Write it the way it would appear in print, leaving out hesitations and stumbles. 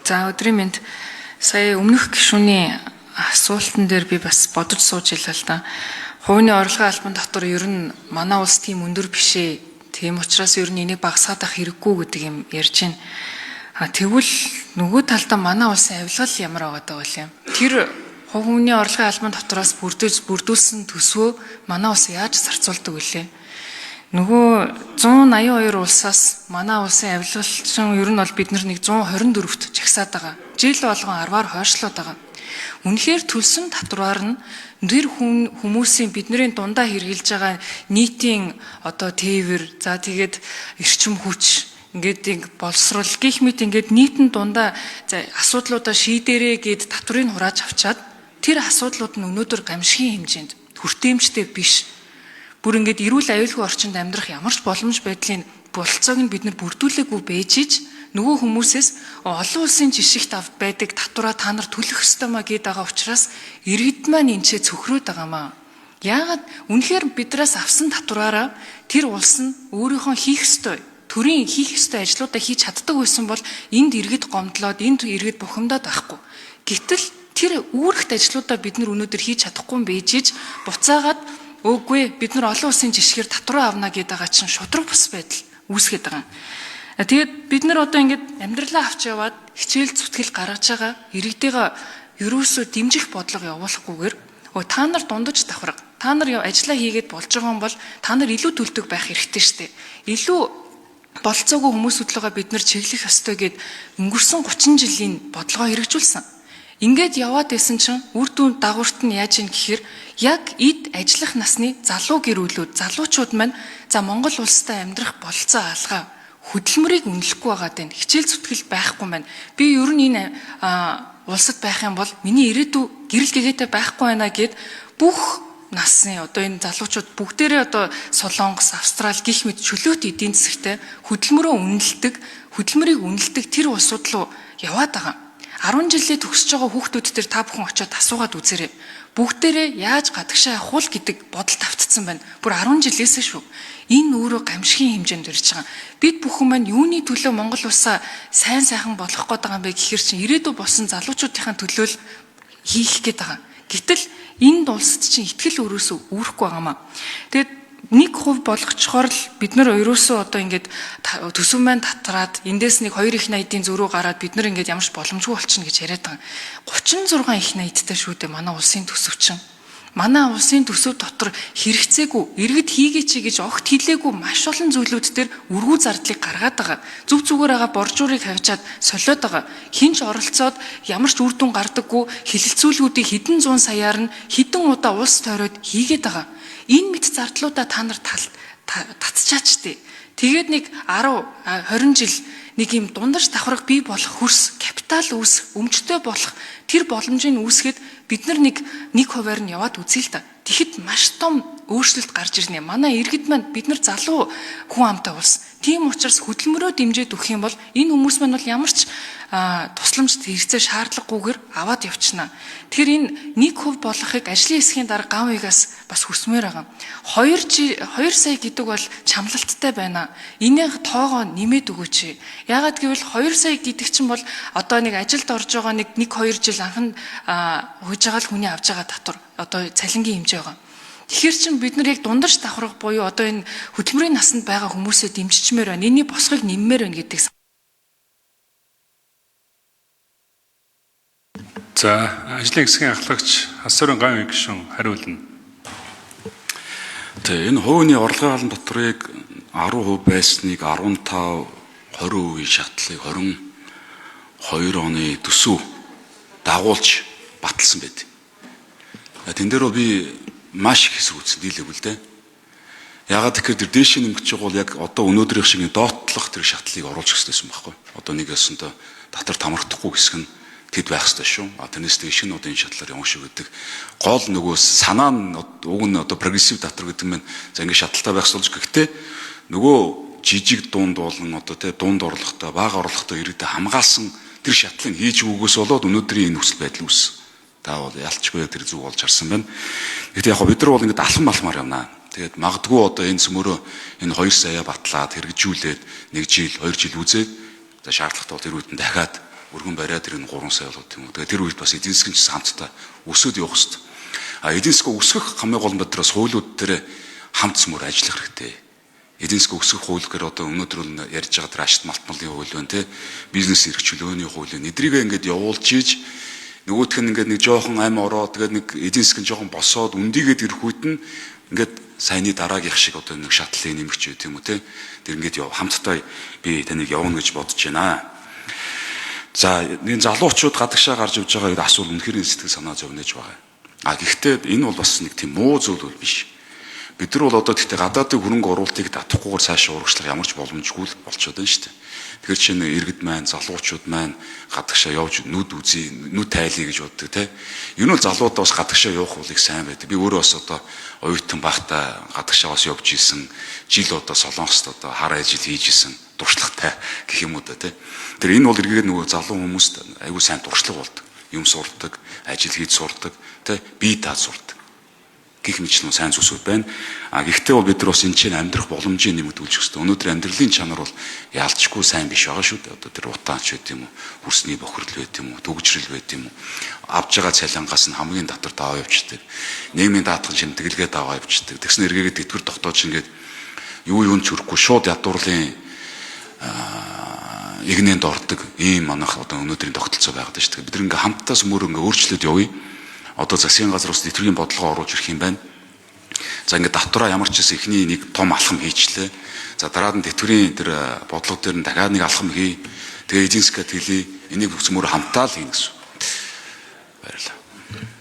За өдрийн мэнд сая өмнөх гишүүний асуултан дээр би бас бодож сууж илаа л да. Хувийн орлогын албан дотор ер нь манай улс тийм өндөр биш ээ. Тийм учраас ер нь энийг багасгаад авах хэрэггүй гэдэг юм ярьж байна. Тэгвэл нөгөө талдаа манай улсын авилгал ямар байгаа вэ? Тэр хувийн орлогын албан дотроос бүрдүүлсэн төсвөө манай улс яаж зарцуулдаг вэ? Нөгөө 182 улсаас манай улсын авилгалчин ер нь бол бид нэг 124-т жагсаад байгаа. Жил болгон 10-аар хойшлоод байгаа. Үнэхээр төлсөн татвараар нь нэр хүмүүсийн бидний дундаа хэрэгжилж байгаа нийтийн тээвэр, за тэгээд эрчим хүч ингээд боловсрол гэх мэт ингээд нийтэн дундаа асуудлуудаа шийдэрээ гэд татврыг хурааж авчаад тэр асуудлууд нь өнөөдөр гамшигын хэмжээнд хүртээмжтэй биш. Бүр ингээд эрүүл аюулгүй орчинд амьдрах ямар ч боломж байдлын бололцоог нь бид нар бүрдүүлээгүй бэжиж нөгөө хүмүүсээс олон улсын жишгт байдаг татвараа та нар төлөх ёстой маа гээд байгаа учраас иргэд маань энэчээ цөхрөөд байгаамаа. Яагаад үнэхээр бидраас авсан татвараараа тэр улс нь өөрийнхөө хийх ёстой төрийн хийх ёстой ажлуудаа хийж чаддаг байсан бол энд иргэд гомдлоод энд иргэд бухимдаад байхгүй. Гэтэл тэр үүрэгт ажлуудаа бид нар өнөөдөр хийж чадахгүй бэжиж буцаагаад үгүй бид нар олон улсын жишгээр татвараа авна гэдэг байгаа чинь шудраг бус байдал үүсгээд байгаа. Тэгээд бид нар ингээд амьдралаа авч яваад хичээл зүтгэл гаргаж байгаа иргэдийгээ ерөөсөө дэмжих бодлого явуулахгүйгээр та нар дундаж давхраг та нар ажиллаа хийгээд болж байгаа юм бол та нар илүү төлдөг байх хэрэгтэй шүү дээ. Илүү болцоогүй хүмүүс хөдлөгөө бид нар чиглэх ёстой гэд өнгөрсөн 30 жилийн бодлогоо хэрэгжүүлсэн. Ингээд яваад байсан чинь үр дүн дагаварт нь яаж юм гэхээр яг эд ажиллах насны залуу гэрүүлүүд, залуучууд маань за Монгол улстай амьдрах болцоо алгаа хөдөлмөрийг үнэлэхгүй байгаа даа. Хичээл зүтгэл байхгүй маань. Би ер нь энэ улсад байх юм бол миний ирээдүй гэрэл гэгээтэй байхгүй байна гэд бүх насны энэ залуучууд бүгдээрээ Солонгос, Австрали гих мэт чөлөөт эдийн засагтай хөдөлмөрийг үнэлдэг тэр улсууд руу яваад байгаа. 10 жилээ төгсөж байгаа хүүхдүүд төр та бүхэн очиод асуугаад үзээрэй. Бүгдээрээ яаж гадагшаа явах вэ гэдэг бодол тавцсан байна. Бүр 10 жилээсээ шүү. Энэ өөрөө гамшигын хэмжээнд ирж байгаа. Бид бүхэн маань юуны төлөө Монгол улсаа сайн сайхан болгох гээд байгаа юм бэ гэхээр чинь ирээдүй болсон залуучуудын төлөө хийх гээд байгаа. Гэтэл энэ улсад чинь итгэл өрөөсөө үүрэхгүй байгаамаа. Тэгээд 1% болгочхоор л бид нар ерөөсөө ингээд төсөв маань татраад эндээс нэг 2 их найдын зөрүү гараад бид нар ингээд ямарч боломжгүй болчихно гэж яриад байгаа. 36 их найдтай шүү дээ манай улсын төсөв чинь. Манай улсын төсөв дотор хэрэгцээгүй иргэд хийгээч гэж огт хэлээгүй маш олон зүйлүүд дээр үргүү зардлыг гаргаад байгаа. Зүг зүгээр байгаа боржуурыг хавьчаад солиод байгаа. Хинч оролцоод ямар ч үр дүн гардаггүй хилэлцүүлгүүдийг хэдэн зуун саяар нь хэдэн удаа улс тойроод хийгээд байгаа. Энэ мэт зардлуудаа та нар татчаачтээ. Тэгээд нэг 10-20 жил нэг юм дундаж давхраг бий болох хөрс, капитал үүсэх, өмчтэй болох тэр боломжийг үүсгэхэд бид нар нэг хувиар нь яваад үзье л да. Тэгэхэд маш том өөрчлөлт гарч ирнэ. Манай иргэд маань бид нар залуу хүн амтай улс. Тийм учраас хөдөлмөрөө дэмжиж өгөх юм бол энэ хүмүүс маань бол ямар ч тусламж хэрэгцээ шаардлагагүйгээр аваад явчихна. Тэгэхээр энэ 1% болгохыг ажлын хэсгийн дараа ган уягаас бас хүсмээр байгаа. 2 сая гэдэг бол чамлалттай байна. Энийг тоогоо нэмээд өгөөч. Яагаад гэвэл 2 сая гэдэг чинь бол нэг ажилд орж байгаа нэг 1-2 жил анхан хүйж байгаа л хүний авж байгаа татвар цалингийн хэмжээ байгаа. Тэгэхээр чинь бид нар яг дундаж давхрах буюу энэ хөдөлмөрийн насанд байгаа хүмүүсээ дэмжичмээр байна. Энэний босгыг нэммээр байна гэдэг. За, ажлын хэсгийн ахлагч Асуурын ган гишүүн хариулна. Тэгээ энэ хувийн орлогын албан татврыг 10% байсныг 15-20% шатлыг 22 оны төсөв дагуулж баталсан байд. Тэн дээр би маш их хэсэг үзсэн дийлээгүй л дээ. Ягаад тэгэхээр тэр дээшээ нэмгэж байгаа бол яг өнөөдрийн шиг доотлох тэр шатлыг оруулах хэрэгтэйсэн байхгүй. Нэг ясантай татвар тамрагдахгүй хэсэг нь тэд байх ёстой шүү. Тэрнээс тэгээ шинэ энэ шатлаар явах шиг гэдэг. Гол нөгөө санаа нь уг нь прогрессив татвар гэдэг нь за ингэ шаталтай байх болж гэхдээ нөгөө жижиг дунд болон дунд орлоготой, бага орлоготой иргэдэд хамгаалсан тэр шатлыг хийж өгөхөөс болоод өнөөдрийн энэ хүсэл байдал үүссэн. Та бол ялчгүй тэр зүг болж харсан байна. Гэхдээ яг бид нар бол ингээд алхам алхмаар явна. Тэгээд магадгүй энэ цөмөрөө энэ 2 сая батлаад хэрэгжүүлээд 1 жил 2 жил үзээд за шаардлагатай бол тэр үүдэн дахиад өргөн бариад ирнэ 3 сая болоод тийм үү. Тэгээ тэр үед бас эдийн засгийн ч хамтдаа өсөд явах хэрэгтэй. Эдийн засаг өсгөх хамгийн гол нь биднээс хуулиуд дээр хамт цөмөр ажиллах хэрэгтэй. Эдийн засаг өсгөх хууль гэхээр одоо өнөөдөр нь ярьж байгаа тэр ашигт малтмалын хууль байна те, бизнес эрх чөлөөний хууль байна. Эдрийгээ ингээд явуулж ийж нөгөөх нь ингээд нэг жоохон ам ороо тэгээд нэг эдийн засаг нь жоохон босоод үндийгээд ирэх үед нь ингээд саяны дараагийнх шиг одоо нэг шатлалын нэмэгч үү тийм үү те. Тэр ингээд хамтдаа би таныг явуулна гэж бодож байна. За энэ залуучууд гадагшаа гарч явж байгаа асуул үнэхээр сэтгэл санаа зовниж байгаа. Гэхдээ энэ бол бас нэг тийм муу зүйл бол биш. Бид нар бол одоо тэгтээ гадаадын хөрөнгө оруулалтыг татахгүйгээр цаашаа урагшлах ямар ч боломжгүй л болчиход байна шүү дээ. Тэгэхээр чинь иргэд маань, залуучууд маань гадагшаа явж нүд үзье, нүд тайлъя гэж боддог те. Энэ бол залуудаа бас гадагшаа явах уулыг сайн байдаг. Би өөрөө бас одоо оюутан байхдаа гадагшаа бас явж исэн. Жил одоо Солонгост одоо хар ажил хийж исэн. Туршлагатай гэх юм уу да те. Тэр энэ бол эргээд нөгөө залуу хүмүүст аюу сайн туршлага болдог. Юм сурдаг, ажил хийж сурдаг, те бие даад сурдаг. Гэх мэт нь сайн зүйлсүүд байна. Гэхдээ бол бид нар бас энэ чинь амьдрах боломжийг нэмэгдүүлж өстой. Өнөөдөр амьдралын чанар бол яалтчгүй сайн биш байгаа шүү дээ. Одоо тэр утаач байт юм уу, хөрсний бохирдол байт юм уу, төгжрөл байт юм уу. Авж байгаа цалингаас нь хамгийн татвар даваа явчихдаг. Нийгмийн даатгал шимтгэлгээ даваа явчихдаг. Тэгсэн эргээгээд тэтгэр тогтоож ингээд юу юунд ч хүрэхгүй шууд ядуурлын игнэнд ордог ийм манайх одоо өнөөдрийн тогтолцоо байгаад байна шүү дээ. Бид нар ингээ хамтдаа сүмөр ингээ өөрчлөлт явъя. Одоо засгийн газар ус нэвтрийн бодлогоо оруулж ирэх юм байна. За ингээд давтараа ямар ч гэсэн эхний нэг том алхам хийчлээ. За дараад нь тэтгэврийн тэр бодлого дээр нь дахиад нэг алхам хий. Тэгээ эдийн засгаа тэлээ. Энийг бүх цөмөр хамтаа л хийнэ гэсэн. Баярлалаа.